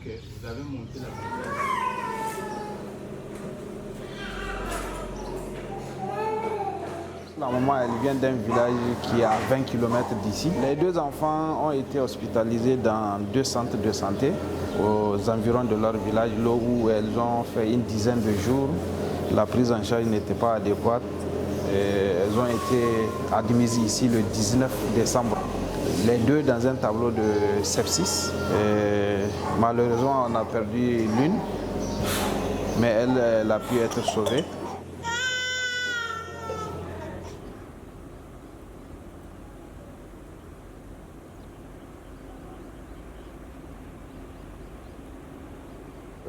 Ok, vous avez monté la montagne. La maman, elle vient d'un village qui est à 20 km d'ici. Les deux enfants ont été hospitalisés dans 2 centres de santé aux environs de leur village, là où elles ont fait une dizaine de jours. La prise en charge n'était pas adéquate. Elles ont été admises ici le 19 décembre. Les deux dans un tableau de sepsis. Malheureusement, on a perdu l'une, mais elle a pu être sauvée.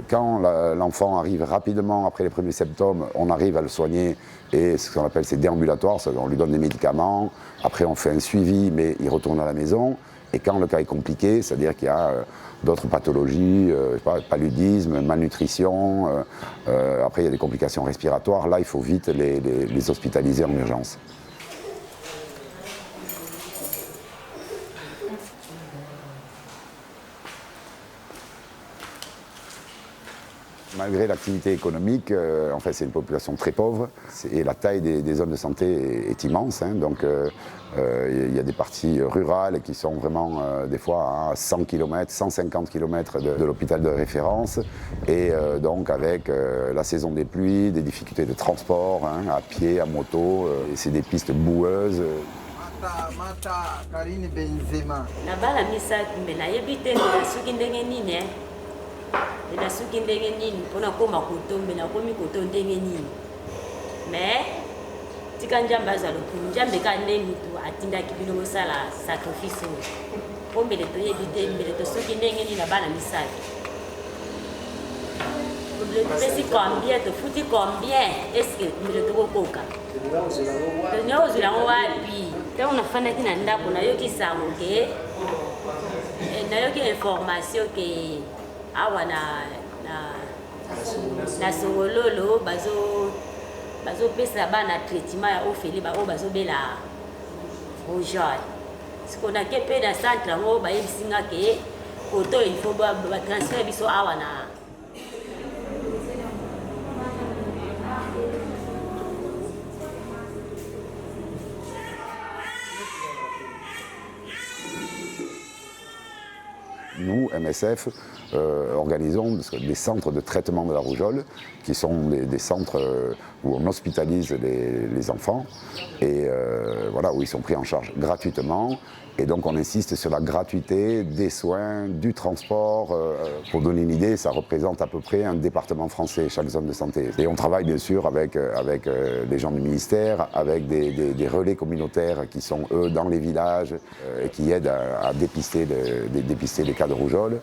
Quand l'enfant arrive rapidement après les premiers symptômes, on arrive à le soigner et ce qu'on appelle c'est déambulatoire, on lui donne des médicaments, après on fait un suivi mais il retourne à la maison. Et quand le cas est compliqué, c'est-à-dire qu'il y a d'autres pathologies, paludisme, malnutrition, après il y a des complications respiratoires, là il faut vite les hospitaliser en urgence. Malgré l'activité économique, en fait, c'est une population très pauvre et la taille des zones de santé est immense. Hein, donc, il y a des parties rurales qui sont vraiment des fois à 100 km, 150 km de l'hôpital de référence. Et donc, avec la saison des pluies, des difficultés de transport, hein, à pied, à moto, et c'est des pistes boueuses. Mata Karine Benzema. Nabala misa kumela yebite ngasuki ndenge nini nasuki ndenge nini mpona koma kotombela komi koto ndenge nini mais tika njambe aza lokulu njambe ka nde mutu atindaki bino kosala sacrifice oyo po mbele toyebi te mbele tosoki ndenge nini na bana misato topesi combien tofuti combien eske mbele tokokoka tonya kozwela yango wapi ntango nafandaki na ndako nayoki sango ke nayoki information ke awa na songololo bazopesa bana traitement ya ofele oyo bazobela rougeole siko nake mpe na centre yango bayebisinga ke koto il faut batransfere biso awa na Nous, MSF, organisons des centres de traitement de la rougeole qui sont des centres où on hospitalise les enfants et voilà, où ils sont pris en charge gratuitement. Et donc on insiste sur la gratuité des soins, du transport. Pour donner une idée, ça représente à peu près un département français, chaque zone de santé. Et on travaille bien sûr avec les gens du ministère, avec des relais communautaires qui sont eux dans les villages et qui aident à dépister les cas de rougeole.